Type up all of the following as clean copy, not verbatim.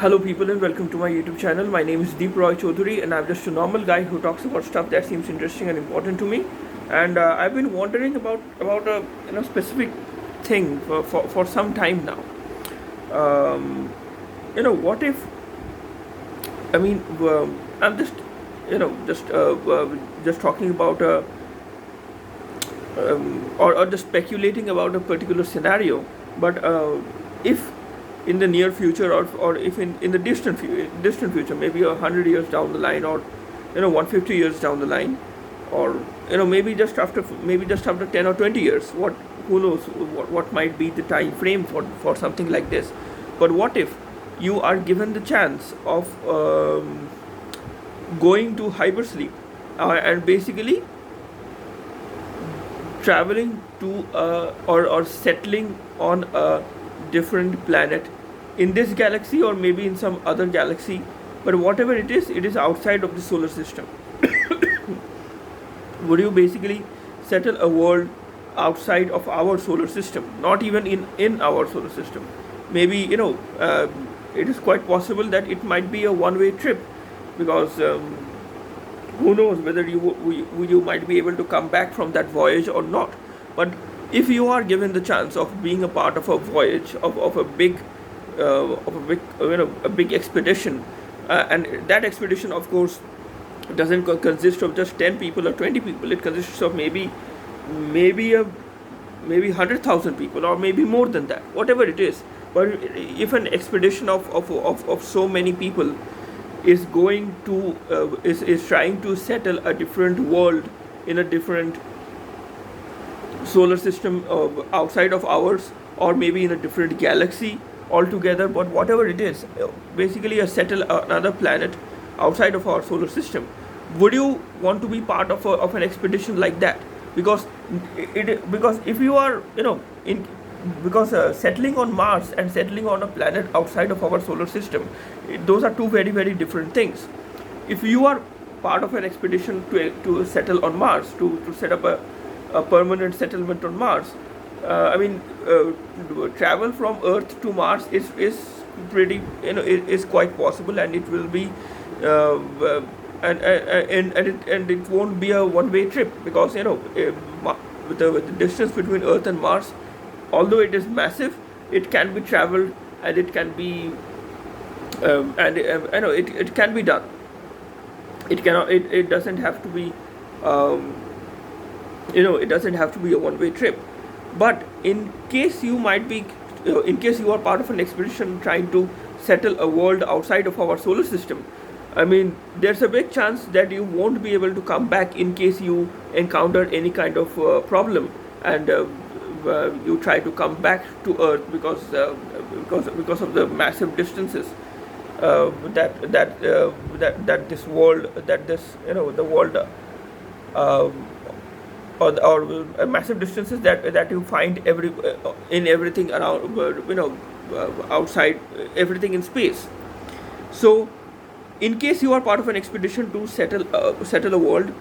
Hello people and welcome to my YouTube channel. My name is Deep Roy Chaudhary and I'm just a normal guy who talks about stuff that seems interesting and important to me. And I've been wondering about a specific thing for some time now. What if I'm just just talking about or just speculating about a particular scenario, but if in the near future or if in the distant future, maybe 100 years down the line, or 150 years down the line, or maybe just after 10 or 20 years, who knows what might be the time frame for something like this. But what if you are given the chance of going to hypersleep and basically traveling to or settling on a different planet in this galaxy or maybe in some other galaxy, but whatever it is outside of the solar system. Would you basically settle a world outside of our solar system, not even in our solar system? Maybe it is quite possible that it might be a one-way trip, because who knows whether you might be able to come back from that voyage or not. But if you are given the chance of being a part of a voyage of a big expedition, and that expedition, of course, doesn't consist of just 10 people or 20 people. It consists of maybe 100,000 people, or maybe more than that, whatever it is. But if an expedition of so many people is going to is trying to settle a different world in a different solar system outside of ours, or maybe in a different galaxy altogether, but whatever it is, basically settle another planet outside of our solar system, would you want to be part of an expedition like that? Because if you are in because settling on Mars and settling on a planet outside of our solar system, those are two very, very different things. If you are part of an expedition to settle on Mars, to set up a permanent settlement on Mars, travel from Earth to Mars is pretty, is quite possible, and it will be and it won't be a one-way trip, because with the distance between Earth and Mars, although it is massive, it can be traveled, and it can be it can be done. It doesn't have to be it doesn't have to be a one-way trip. But in case you might be in case you are part of an expedition trying to settle a world outside of our solar system, there's a big chance that you won't be able to come back in case you encounter any kind of problem, and you try to come back to Earth, because of the massive distances that this world that this the world or massive distances that you find in everything around, outside, everything in space. So in case you are part of an expedition to settle a world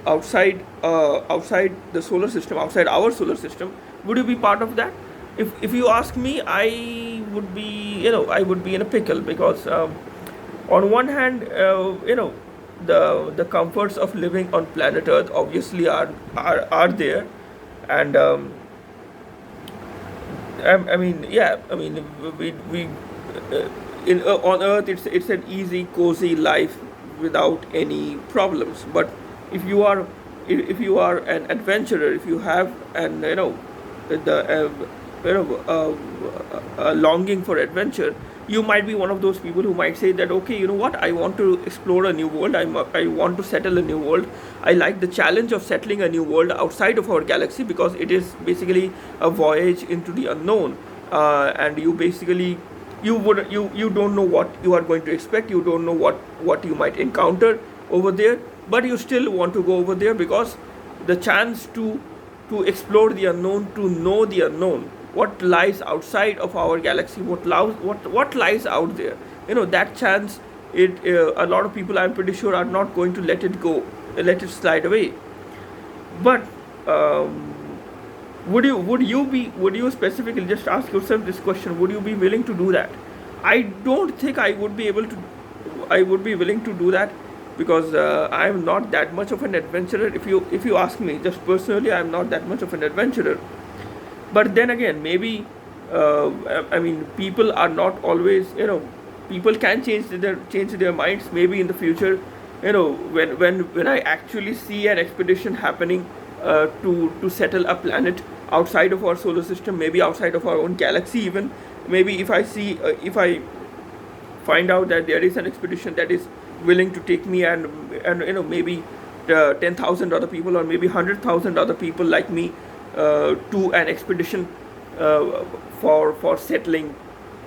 outside the solar system, outside our solar system, would you be part of that? If you ask me, I would be in a pickle, because on one hand, the comforts of living on planet Earth obviously are there, and we on Earth, it's an easy, cozy life without any problems. But if you are an adventurer, if you have an the a longing for adventure, you might be one of those people who might say that, okay, you know what, I want to explore a new world. I want to settle a new world. I like the challenge of settling a new world outside of our galaxy, because it is basically a voyage into the unknown, and you don't know what you are going to expect. You don't know what you might encounter over there, but you still want to go over there, because the chance to explore the unknown, to know the unknown, what lies outside of our galaxy, what lies out there, that chance, a lot of people, I'm pretty sure, are not going to let it slide away. But would you specifically, just ask yourself this question, would you be willing to do that? I don't think I would be willing to do that, because I am not that much of an adventurer. If you ask me, just personally, I am not that much of an adventurer. But then again, maybe I mean, people are not always, people can change their minds. Maybe in the future, when I actually see an expedition happening to settle a planet outside of our solar system, maybe outside of our own galaxy even. Maybe if I find out that there is an expedition that is willing to take me, and maybe 10,000 other people, or maybe 100,000 other people like me, to an expedition for settling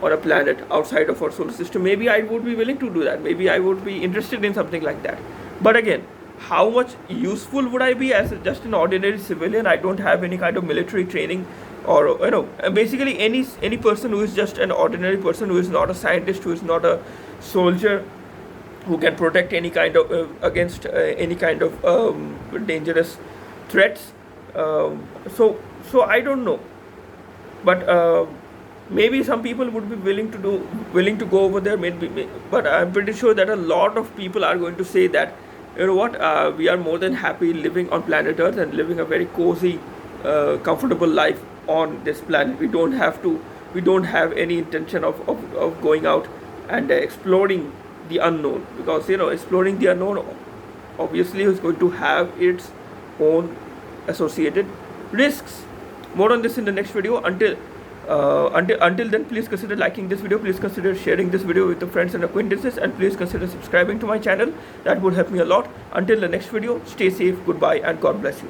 on a planet outside of our solar system, maybe I would be willing to do that. Maybe I would be interested in something like that. But again, how much useful would I be as just an ordinary civilian? I don't have any kind of military training, or basically any person who is just an ordinary person, who is not a scientist, who is not a soldier, who can protect any kind of against any kind of dangerous threats. So I don't know, but maybe some people would be willing to go over there. But I'm pretty sure that a lot of people are going to say that, we are more than happy living on planet Earth and living a very cozy, comfortable life on this planet. We don't have any intention of going out and exploring the unknown, because exploring the unknown obviously is going to have its own associated risks. More on this in the next video. Until then, please consider liking this video, please consider sharing this video with your friends and acquaintances, and please consider subscribing to my channel. That would help me a lot. Until the next video, stay safe, goodbye, and God bless you.